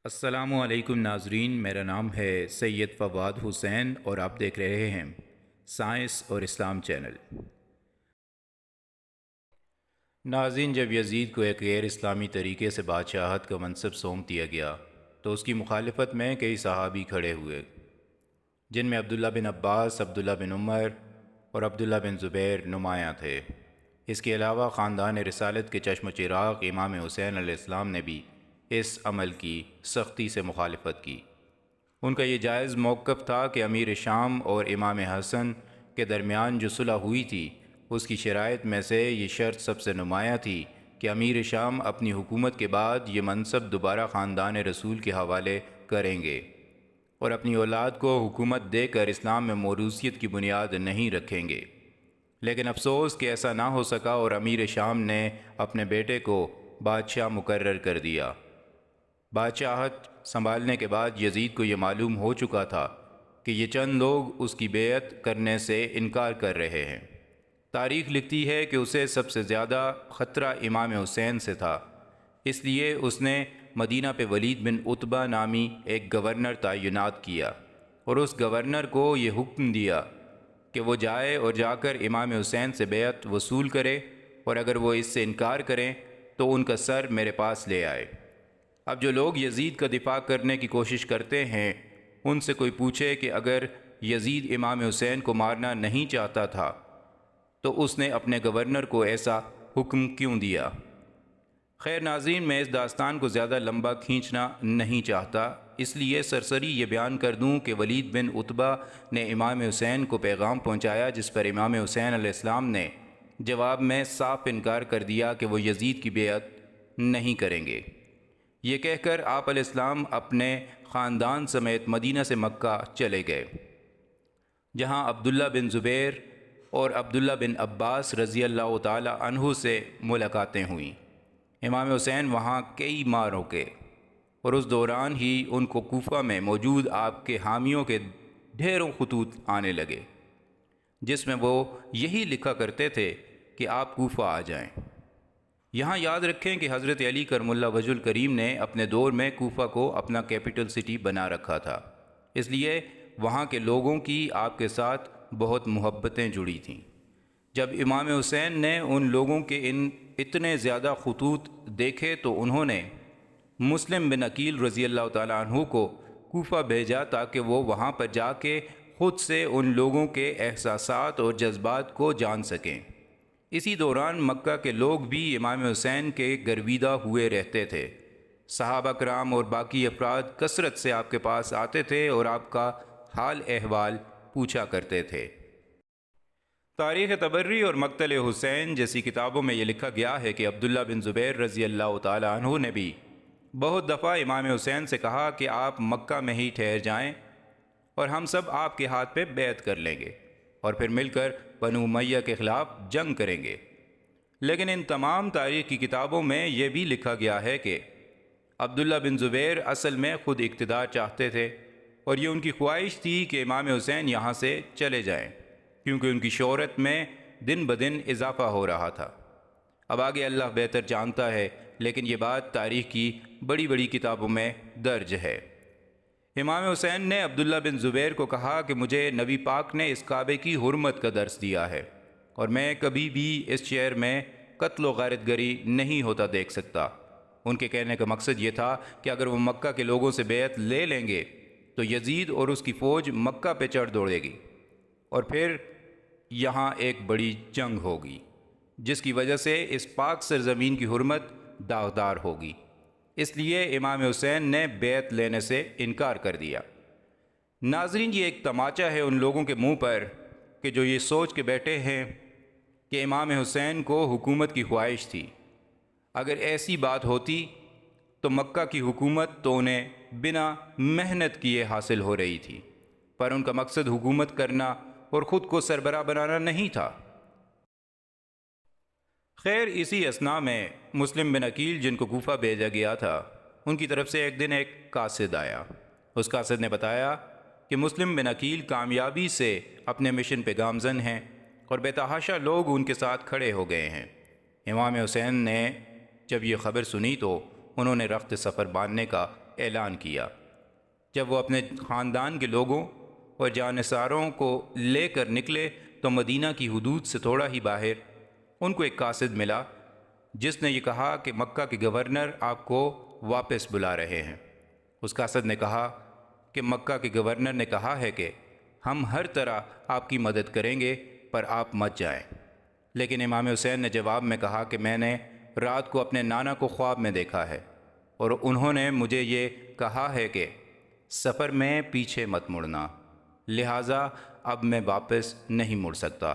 السلام علیکم ناظرین، میرا نام ہے سید فواد حسین اور آپ دیکھ رہے ہیں سائنس اور اسلام چینل۔ ناظرین، جب یزید کو ایک غیر اسلامی طریقے سے بادشاہت کا منصب سونپ دیا گیا تو اس کی مخالفت میں کئی صحابی کھڑے ہوئے، جن میں عبداللہ بن عباس، عبداللہ بن عمر اور عبداللہ بن زبیر نمایاں تھے۔ اس کے علاوہ خاندان رسالت کے چشم و چراغ امام حسین علیہ السلام نے بھی اس عمل کی سختی سے مخالفت کی۔ ان کا یہ جائز موقف تھا کہ امیر شام اور امام حسن کے درمیان جو صلح ہوئی تھی، اس کی شرائط میں سے یہ شرط سب سے نمایاں تھی کہ امیر شام اپنی حکومت کے بعد یہ منصب دوبارہ خاندان رسول کے حوالے کریں گے اور اپنی اولاد کو حکومت دے کر اسلام میں موروثیت کی بنیاد نہیں رکھیں گے۔ لیکن افسوس کہ ایسا نہ ہو سکا اور امیر شام نے اپنے بیٹے کو بادشاہ مقرر کر دیا۔ بادشاہت سنبھالنے کے بعد یزید کو یہ معلوم ہو چکا تھا کہ یہ چند لوگ اس کی بیعت کرنے سے انکار کر رہے ہیں۔ تاریخ لکھتی ہے کہ اسے سب سے زیادہ خطرہ امام حسین سے تھا، اس لیے اس نے مدینہ پہ ولید بن عتبہ نامی ایک گورنر تعینات کیا اور اس گورنر کو یہ حکم دیا کہ وہ جائے اور جا کر امام حسین سے بیعت وصول کرے، اور اگر وہ اس سے انکار کریں تو ان کا سر میرے پاس لے آئے۔ اب جو لوگ یزید کا دفاع کرنے کی کوشش کرتے ہیں، ان سے کوئی پوچھے کہ اگر یزید امام حسین کو مارنا نہیں چاہتا تھا تو اس نے اپنے گورنر کو ایسا حکم کیوں دیا؟ خیر ناظرین، میں اس داستان کو زیادہ لمبا کھینچنا نہیں چاہتا، اس لیے سرسری یہ بیان کر دوں کہ ولید بن عتبہ نے امام حسین کو پیغام پہنچایا، جس پر امام حسین علیہ السلام نے جواب میں صاف انکار کر دیا کہ وہ یزید کی بیعت نہیں کریں گے۔ یہ کہہ کر آپ علیہ السلام اپنے خاندان سمیت مدینہ سے مکہ چلے گئے، جہاں عبداللہ بن زبیر اور عبداللہ بن عباس رضی اللہ تعالی عنہ سے ملاقاتیں ہوئیں۔ امام حسین وہاں کئی ماہ رکے اور اس دوران ہی ان کو کوفہ میں موجود آپ کے حامیوں کے ڈھیروں خطوط آنے لگے، جس میں وہ یہی لکھا کرتے تھے کہ آپ کوفہ آ جائیں۔ یہاں یاد رکھیں کہ حضرت علی کرم اللہ وجہ الکریم نے اپنے دور میں کوفہ کو اپنا کیپٹل سٹی بنا رکھا تھا، اس لیے وہاں کے لوگوں کی آپ کے ساتھ بہت محبتیں جڑی تھیں۔ جب امام حسین نے ان لوگوں کے اتنے زیادہ خطوط دیکھے تو انہوں نے مسلم بن عقیل رضی اللہ تعالیٰ عنہ کو کوفہ بھیجا تاکہ وہ وہاں پر جا کے خود سے ان لوگوں کے احساسات اور جذبات کو جان سکیں۔ اسی دوران مکہ کے لوگ بھی امام حسین کے گرویدہ ہوئے رہتے تھے۔ صحابہ کرام اور باقی افراد کثرت سے آپ کے پاس آتے تھے اور آپ کا حال احوال پوچھا کرتے تھے۔ تاریخ تبری اور مقتل حسین جیسی کتابوں میں یہ لکھا گیا ہے کہ عبداللہ بن زبیر رضی اللہ تعالی عنہ نے بھی بہت دفعہ امام حسین سے کہا کہ آپ مکہ میں ہی ٹھہر جائیں اور ہم سب آپ کے ہاتھ پہ بیعت کر لیں گے اور پھر مل کر بنو امیہ کے خلاف جنگ کریں گے۔ لیکن ان تمام تاریخ کی کتابوں میں یہ بھی لکھا گیا ہے کہ عبداللہ بن زبیر اصل میں خود اقتدار چاہتے تھے اور یہ ان کی خواہش تھی کہ امام حسین یہاں سے چلے جائیں، کیونکہ ان کی شہرت میں دن بدن اضافہ ہو رہا تھا۔ اب آگے اللہ بہتر جانتا ہے، لیکن یہ بات تاریخ کی بڑی بڑی کتابوں میں درج ہے۔ امام حسین نے عبداللہ بن زبیر کو کہا کہ مجھے نبی پاک نے اس کعبے کی حرمت کا درس دیا ہے اور میں کبھی بھی اس شہر میں قتل و غارت گری نہیں ہوتا دیکھ سکتا۔ ان کے کہنے کا مقصد یہ تھا کہ اگر وہ مکہ کے لوگوں سے بیعت لے لیں گے تو یزید اور اس کی فوج مکہ پہ چڑھ دوڑے گی اور پھر یہاں ایک بڑی جنگ ہوگی، جس کی وجہ سے اس پاک سرزمین کی حرمت داغدار ہوگی۔ اس لیے امام حسین نے بیعت لینے سے انکار کر دیا۔ ناظرین، یہ ایک تماچا ہے ان لوگوں کے منہ پر کہ جو یہ سوچ کے بیٹھے ہیں کہ امام حسین کو حکومت کی خواہش تھی۔ اگر ایسی بات ہوتی تو مکہ کی حکومت تو انہیں بنا محنت کیے حاصل ہو رہی تھی، پر ان کا مقصد حکومت کرنا اور خود کو سربراہ بنانا نہیں تھا۔ خیر، اسی اثناء میں مسلم بن عقیل، جن کو کوفہ بھیجا گیا تھا، ان کی طرف سے ایک دن ایک قاصد آیا۔ اس قاصد نے بتایا کہ مسلم بن عقیل کامیابی سے اپنے مشن پہ گامزن ہیں اور بے تحاشا لوگ ان کے ساتھ کھڑے ہو گئے ہیں۔ امام حسین نے جب یہ خبر سنی تو انہوں نے رخت سفر باندھنے کا اعلان کیا۔ جب وہ اپنے خاندان کے لوگوں اور جانثاروں کو لے کر نکلے تو مدینہ کی حدود سے تھوڑا ہی باہر ان کو ایک قاصد ملا، جس نے یہ کہا کہ مکہ کے گورنر آپ کو واپس بلا رہے ہیں۔ اس قاصد نے کہا کہ مکہ کے گورنر نے کہا ہے کہ ہم ہر طرح آپ کی مدد کریں گے، پر آپ مت جائیں۔ لیکن امام حسین نے جواب میں کہا کہ میں نے رات کو اپنے نانا کو خواب میں دیکھا ہے، اور انہوں نے مجھے یہ کہا ہے کہ سفر میں پیچھے مت مڑنا، لہٰذا اب میں واپس نہیں مڑ سکتا۔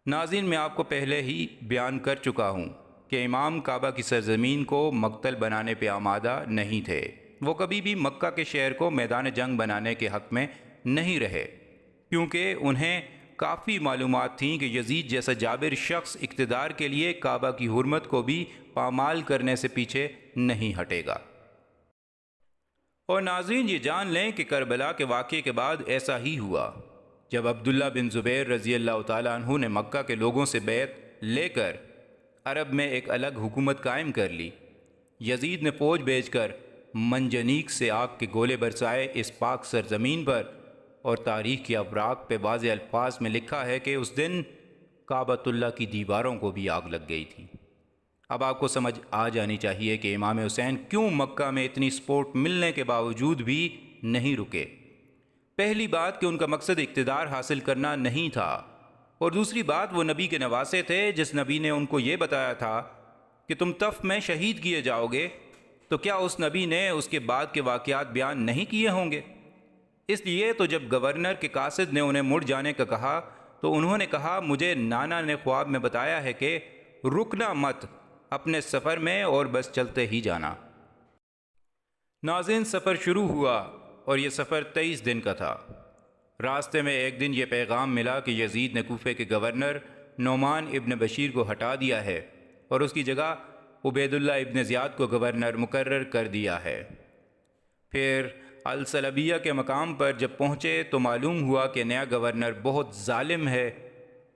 ناظرین، میں آپ کو پہلے ہی بیان کر چکا ہوں کہ امام کعبہ کی سرزمین کو مقتل بنانے پہ آمادہ نہیں تھے۔ وہ کبھی بھی مکہ کے شہر کو میدان جنگ بنانے کے حق میں نہیں رہے، کیونکہ انہیں کافی معلومات تھیں کہ یزید جیسا جابر شخص اقتدار کے لیے کعبہ کی حرمت کو بھی پامال کرنے سے پیچھے نہیں ہٹے گا۔ اور ناظرین، یہ جان لیں کہ کربلا کے واقعے کے بعد ایسا ہی ہوا۔ جب عبداللہ بن زبیر رضی اللہ تعالیٰ عنہ نے مکہ کے لوگوں سے بیعت لے کر عرب میں ایک الگ حکومت قائم کر لی، یزید نے فوج بھیج کر منجنیق سے آگ کے گولے برسائے اس پاک سرزمین پر، اور تاریخ کے اوراق پہ واضح الفاظ میں لکھا ہے کہ اس دن کعبۃ اللہ کی دیواروں کو بھی آگ لگ گئی تھی۔ اب آپ کو سمجھ آ جانی چاہیے کہ امام حسین کیوں مکہ میں اتنی سپورٹ ملنے کے باوجود بھی نہیں رکے۔ پہلی بات کہ ان کا مقصد اقتدار حاصل کرنا نہیں تھا، اور دوسری بات وہ نبی کے نواسے تھے، جس نبی نے ان کو یہ بتایا تھا کہ تم طف میں شہید کیے جاؤ گے، تو کیا اس نبی نے اس کے بعد کے واقعات بیان نہیں کیے ہوں گے؟ اس لیے تو جب گورنر کے قاصد نے انہیں مڑ جانے کا کہا تو انہوں نے کہا مجھے نانا نے خواب میں بتایا ہے کہ رکنا مت اپنے سفر میں، اور بس چلتے ہی جانا۔ ناظرین، سفر شروع ہوا اور یہ سفر 23 دن کا تھا۔ راستے میں ایک دن یہ پیغام ملا کہ یزید نے کوفے کے گورنر نعمان ابن بشیر کو ہٹا دیا ہے اور اس کی جگہ عبید اللہ ابن زیاد کو گورنر مقرر کر دیا ہے۔ پھر السلبیہ کے مقام پر جب پہنچے تو معلوم ہوا کہ نیا گورنر بہت ظالم ہے،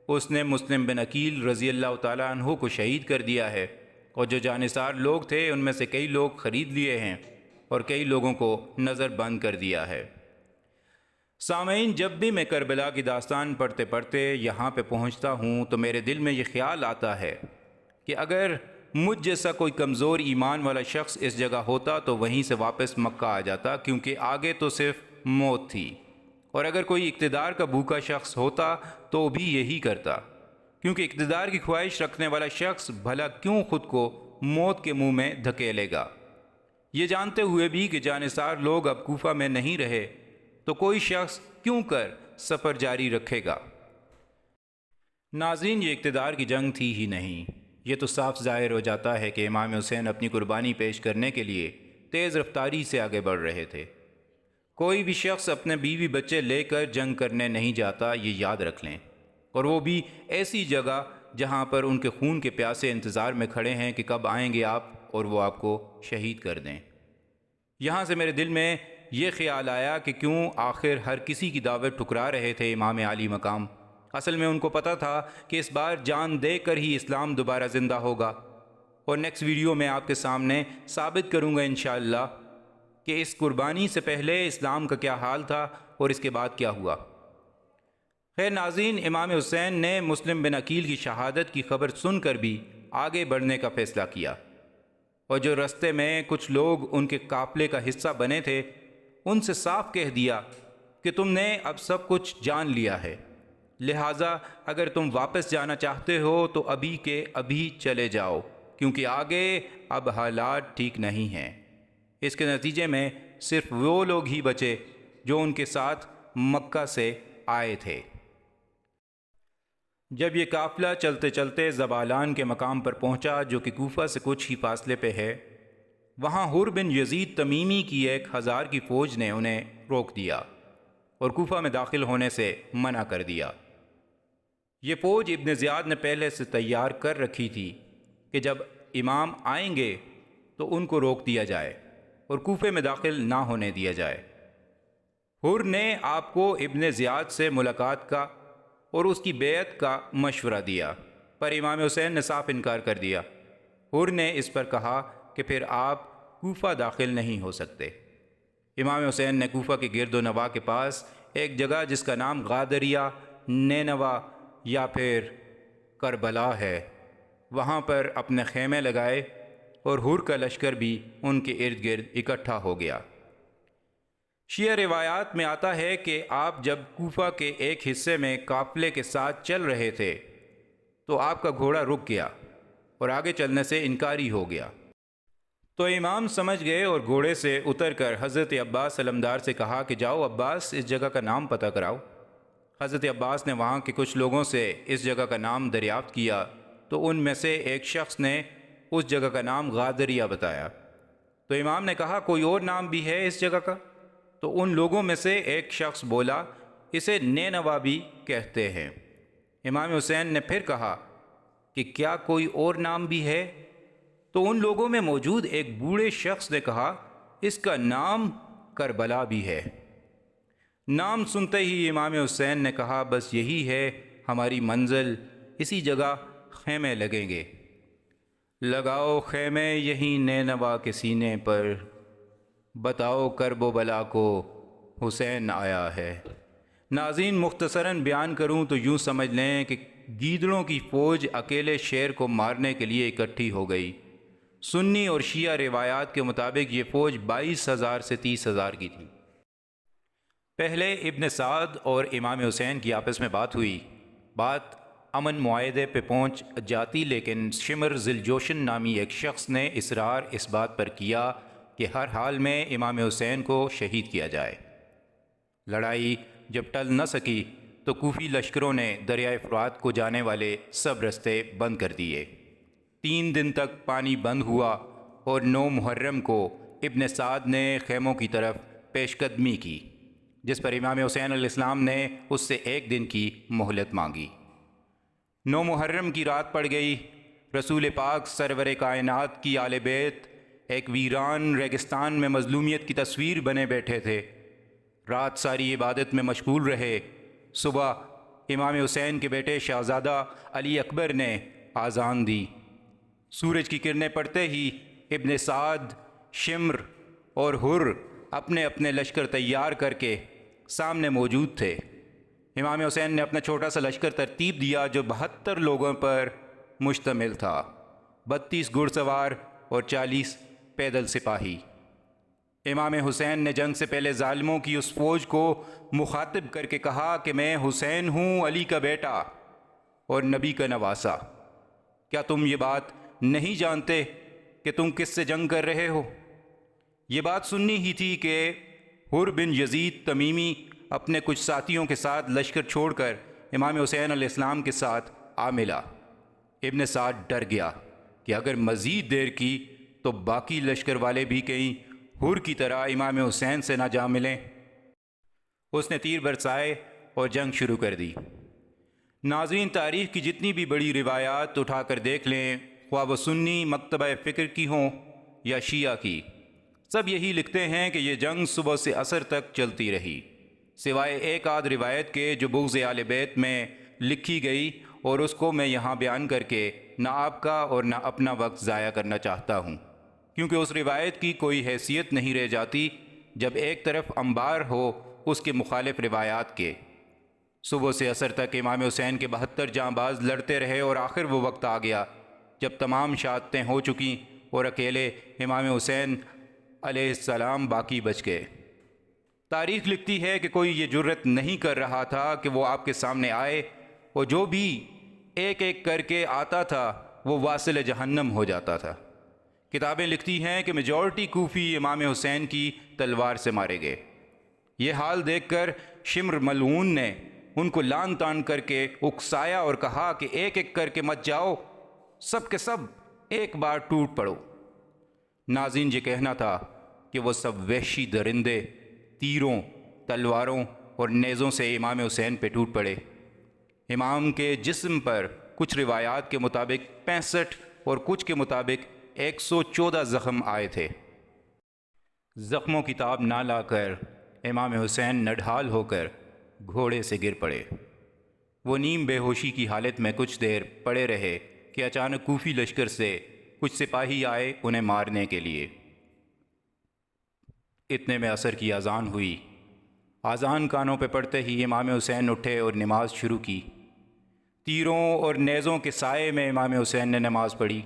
اس نے مسلم بن عقیل رضی اللہ تعالیٰ عنہ کو شہید کر دیا ہے، اور جو جانثار لوگ تھے ان میں سے کئی لوگ خرید لیے ہیں اور کئی لوگوں کو نظر بند کر دیا ہے۔ سامعین، جب بھی میں کربلا کی داستان پڑھتے پڑھتے یہاں پہ پہنچتا ہوں تو میرے دل میں یہ خیال آتا ہے کہ اگر مجھ جیسا کوئی کمزور ایمان والا شخص اس جگہ ہوتا تو وہیں سے واپس مکہ آ جاتا، کیونکہ آگے تو صرف موت تھی، اور اگر کوئی اقتدار کا بھوکا شخص ہوتا تو بھی یہی کرتا، کیونکہ اقتدار کی خواہش رکھنے والا شخص بھلا کیوں خود کو موت کے منہ میں دھکیلے گا، یہ جانتے ہوئے بھی کہ جانثار لوگ اب کوفہ میں نہیں رہے تو کوئی شخص کیوں کر سفر جاری رکھے گا۔ ناظرین، یہ اقتدار کی جنگ تھی ہی نہیں، یہ تو صاف ظاہر ہو جاتا ہے کہ امام حسین اپنی قربانی پیش کرنے کے لیے تیز رفتاری سے آگے بڑھ رہے تھے۔ کوئی بھی شخص اپنے بیوی بچے لے کر جنگ کرنے نہیں جاتا، یہ یاد رکھ لیں، اور وہ بھی ایسی جگہ جہاں پر ان کے خون کے پیاسے انتظار میں کھڑے ہیں کہ کب آئیں گے آپ اور وہ آپ کو شہید کر دیں۔ یہاں سے میرے دل میں یہ خیال آیا کہ کیوں آخر ہر کسی کی دعوت ٹھکرا رہے تھے امام عالی مقام۔ اصل میں ان کو پتہ تھا کہ اس بار جان دے کر ہی اسلام دوبارہ زندہ ہوگا، اور نیکسٹ ویڈیو میں آپ کے سامنے ثابت کروں گا انشاءاللہ کہ اس قربانی سے پہلے اسلام کا کیا حال تھا اور اس کے بعد کیا ہوا۔ خیر ناظرین، امام حسین نے مسلم بن عقیل کی شہادت کی خبر سن کر بھی آگے بڑھنے کا فیصلہ کیا، اور جو رستے میں کچھ لوگ ان کے قافلے کا حصہ بنے تھے ان سے صاف کہہ دیا کہ تم نے اب سب کچھ جان لیا ہے، لہٰذا اگر تم واپس جانا چاہتے ہو تو ابھی کے ابھی چلے جاؤ، کیونکہ آگے اب حالات ٹھیک نہیں ہیں۔ اس کے نتیجے میں صرف وہ لوگ ہی بچے جو ان کے ساتھ مکہ سے آئے تھے۔ جب یہ قافلہ چلتے چلتے زبالان کے مقام پر پہنچا جو کہ کوفہ سے کچھ ہی فاصلے پہ ہے، وہاں حر بن یزید تمیمی کی 1000 کی فوج نے انہیں روک دیا اور کوفہ میں داخل ہونے سے منع کر دیا۔ یہ فوج ابن زیاد نے پہلے سے تیار کر رکھی تھی کہ جب امام آئیں گے تو ان کو روک دیا جائے اور کوفے میں داخل نہ ہونے دیا جائے۔ حر نے آپ کو ابن زیاد سے ملاقات کا اور اس کی بیعت کا مشورہ دیا، پر امام حسین نے صاف انکار کر دیا۔ حر نے اس پر کہا کہ پھر آپ کوفہ داخل نہیں ہو سکتے۔ امام حسین نے کوفہ کے گرد و نواح کے پاس ایک جگہ جس کا نام غادریہ، نینوا یا پھر کربلا ہے، وہاں پر اپنے خیمے لگائے اور حر کا لشکر بھی ان کے ارد گرد اکٹھا ہو گیا۔ شیعہ روایات میں آتا ہے کہ آپ جب کوفہ کے ایک حصے میں قافلے کے ساتھ چل رہے تھے تو آپ کا گھوڑا رک گیا اور آگے چلنے سے انکاری ہو گیا، تو امام سمجھ گئے اور گھوڑے سے اتر کر حضرت عباس علمدار سے کہا کہ جاؤ عباس، اس جگہ کا نام پتہ کراؤ۔ حضرت عباس نے وہاں کے کچھ لوگوں سے اس جگہ کا نام دریافت کیا تو ان میں سے ایک شخص نے اس جگہ کا نام غادریہ بتایا۔ تو امام نے کہا کوئی اور نام بھی ہے اس جگہ کا؟ تو ان لوگوں میں سے ایک شخص بولا اسے نینوا بھی کہتے ہیں۔ امام حسین نے پھر کہا کہ کیا کوئی اور نام بھی ہے؟ تو ان لوگوں میں موجود ایک بوڑھے شخص نے کہا اس کا نام کربلا بھی ہے۔ نام سنتے ہی امام حسین نے کہا بس یہی ہے ہماری منزل، اسی جگہ خیمے لگیں گے۔ لگاؤ خیمے یہیں نینوا کے سینے پر، بتاؤ کرب و بلا کو حسین آیا ہے۔ ناظرین، مختصراً بیان کروں تو یوں سمجھ لیں کہ گیدڑوں کی فوج اکیلے شیر کو مارنے کے لیے اکٹھی ہو گئی۔ سنی اور شیعہ روایات کے مطابق یہ فوج 22,000 سے 30,000 کی تھی۔ پہلے ابن سعد اور امام حسین کی آپس میں بات ہوئی، بات امن معاہدے پہ پہنچ جاتی، لیکن شمر ذوالجوشن نامی ایک شخص نے اصرار اس بات پر کیا کہ ہر حال میں امام حسین کو شہید کیا جائے۔ لڑائی جب ٹل نہ سکی تو کوفی لشکروں نے دریائے فرات کو جانے والے سب رستے بند کر دیے۔ 3 دن تک پانی بند ہوا اور 9 محرم کو ابن سعد نے خیموں کی طرف پیش قدمی کی، جس پر امام حسین علیہ السلام نے اس سے 1 دن کی مہلت مانگی۔ 9 محرم کی رات پڑ گئی۔ رسول پاک سرور کائنات کی آل بیت ایک ویران ریگستان میں مظلومیت کی تصویر بنے بیٹھے تھے۔ رات ساری عبادت میں مشغول رہے۔ صبح امام حسین کے بیٹے شہزادہ علی اکبر نے آذان دی۔ سورج کی کرنیں پڑتے ہی ابن سعد، شمر اور حر اپنے اپنے لشکر تیار کر کے سامنے موجود تھے۔ امام حسین نے اپنا چھوٹا سا لشکر ترتیب دیا جو 72 لوگوں پر مشتمل تھا، 32 گھڑ سوار اور 40 پیدل سپاہی۔ امام حسین نے جنگ سے پہلے ظالموں کی اس فوج کو مخاطب کر کے کہا کہ میں حسین ہوں، علی کا بیٹا اور نبی کا نواسا۔ کیا تم یہ بات نہیں جانتے کہ تم کس سے جنگ کر رہے ہو؟ یہ بات سننی ہی تھی کہ حر بن یزید تمیمی اپنے کچھ ساتھیوں کے ساتھ لشکر چھوڑ کر امام حسین علیہ السلام کے ساتھ آ ملا۔ ابن سعد ڈر گیا کہ اگر مزید دیر کی تو باقی لشکر والے بھی کہیں حر کی طرح امام حسین سے نہ جا ملیں۔ اس نے تیر برسائے اور جنگ شروع کر دی۔ ناظرین، تاریخ کی جتنی بھی بڑی روایات اٹھا کر دیکھ لیں، خواہ وہ سنی مکتبہ فکر کی ہوں یا شیعہ کی، سب یہی لکھتے ہیں کہ یہ جنگ صبح سے عصر تک چلتی رہی، سوائے ایک آدھ روایت کے جو بغض آل بیت میں لکھی گئی، اور اس کو میں یہاں بیان کر کے نہ آپ کا اور نہ اپنا وقت ضائع کرنا چاہتا ہوں، کیونکہ اس روایت کی کوئی حیثیت نہیں رہ جاتی جب ایک طرف انبار ہو اس کے مخالف روایات کے۔ صبح سے عصر تک امام حسین کے 72 جانباز لڑتے رہے اور آخر وہ وقت آ گیا جب تمام شہادتیں ہو چکیں اور اکیلے امام حسین علیہ السلام باقی بچ گئے۔ تاریخ لکھتی ہے کہ کوئی یہ جرت نہیں کر رہا تھا کہ وہ آپ کے سامنے آئے، اور جو بھی ایک ایک کر کے آتا تھا وہ واصل جہنم ہو جاتا تھا۔ کتابیں لکھتی ہیں کہ میجورٹی کوفی امام حسین کی تلوار سے مارے گئے۔ یہ حال دیکھ کر شمر ملعون نے ان کو لان تان کر کے اکسایا اور کہا کہ ایک ایک کر کے مت جاؤ، سب کے سب ایک بار ٹوٹ پڑو۔ ناظرین، یہ کہنا تھا کہ وہ سب وحشی درندے تیروں، تلواروں اور نیزوں سے امام حسین پہ ٹوٹ پڑے۔ امام کے جسم پر کچھ روایات کے مطابق 65 اور کچھ کے مطابق 114 زخم آئے تھے۔ زخموں کی تاب نہ لا کر امام حسین نڈھال ہو کر گھوڑے سے گر پڑے۔ وہ نیم بے ہوشی کی حالت میں کچھ دیر پڑے رہے کہ اچانک کوفی لشکر سے کچھ سپاہی آئے انہیں مارنے کے لیے۔ اتنے میں عصر کی اذان ہوئی۔ اذان کانوں پہ پڑتے ہی امام حسین اٹھے اور نماز شروع کی۔ تیروں اور نیزوں کے سائے میں امام حسین نے نماز پڑھی۔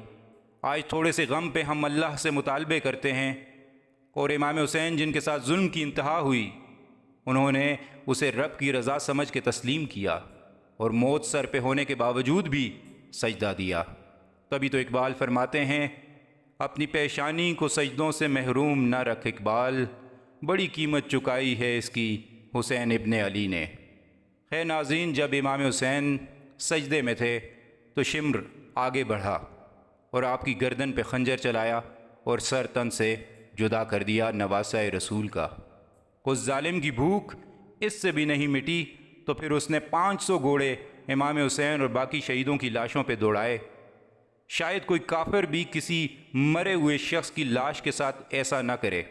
آج تھوڑے سے غم پہ ہم اللہ سے مطالبے کرتے ہیں، اور امام حسین جن کے ساتھ ظلم کی انتہا ہوئی، انہوں نے اسے رب کی رضا سمجھ کے تسلیم کیا اور موت سر پہ ہونے کے باوجود بھی سجدہ دیا۔ تبھی تو اقبال فرماتے ہیں، اپنی پیشانی کو سجدوں سے محروم نہ رکھ اقبال، بڑی قیمت چکائی ہے اس کی حسین ابن علی نے۔ خیر ناظرین، جب امام حسین سجدے میں تھے تو شمر آگے بڑھا اور آپ کی گردن پہ خنجر چلایا اور سر تن سے جدا کر دیا نواسہ رسول کا۔ اس ظالم کی بھوک اس سے بھی نہیں مٹی تو پھر اس نے 500 گھوڑے امام حسین اور باقی شہیدوں کی لاشوں پہ دوڑائے۔ شاید کوئی کافر بھی کسی مرے ہوئے شخص کی لاش کے ساتھ ایسا نہ کرے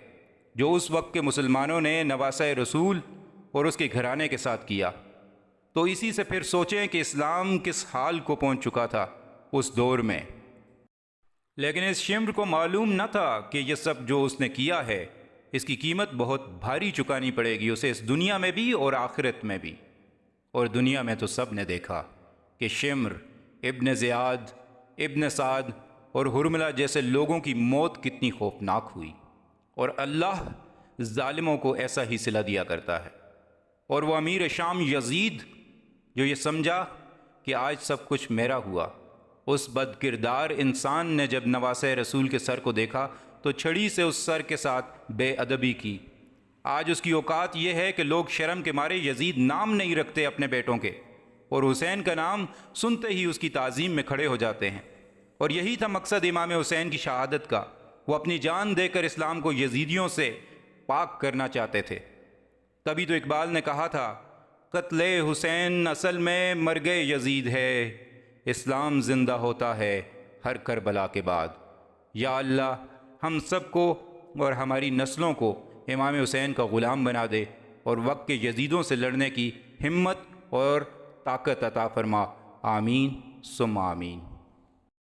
جو اس وقت کے مسلمانوں نے نواسہ رسول اور اس کے گھرانے کے ساتھ کیا۔ تو اسی سے پھر سوچیں کہ اسلام کس حال کو پہنچ چکا تھا اس دور میں۔ لیکن اس شمر کو معلوم نہ تھا کہ یہ سب جو اس نے کیا ہے، اس کی قیمت بہت بھاری چکانی پڑے گی اسے، اس دنیا میں بھی اور آخرت میں بھی۔ اور دنیا میں تو سب نے دیکھا کہ شمر، ابن زیاد، ابن سعد اور حرملہ جیسے لوگوں کی موت کتنی خوفناک ہوئی، اور اللہ ظالموں کو ایسا ہی صلہ دیا کرتا ہے۔ اور وہ امیر شام یزید جو یہ سمجھا کہ آج سب کچھ میرا ہوا، اس بد کردار انسان نے جب نواسہ رسول کے سر کو دیکھا تو چھڑی سے اس سر کے ساتھ بے ادبی کی۔ آج اس کی اوقات یہ ہے کہ لوگ شرم کے مارے یزید نام نہیں رکھتے اپنے بیٹوں کے، اور حسین کا نام سنتے ہی اس کی تعظیم میں کھڑے ہو جاتے ہیں۔ اور یہی تھا مقصد امام حسین کی شہادت کا، وہ اپنی جان دے کر اسلام کو یزیدیوں سے پاک کرنا چاہتے تھے۔ تبھی تو اقبال نے کہا تھا، قتل حسین اصل میں مرگ یزید ہے، اسلام زندہ ہوتا ہے ہر کربلا کے بعد۔ یا اللہ ہم سب کو اور ہماری نسلوں کو امام حسین کا غلام بنا دے، اور وقت کے یزیدوں سے لڑنے کی ہمت اور طاقت عطا فرما۔ آمین ثم آمین۔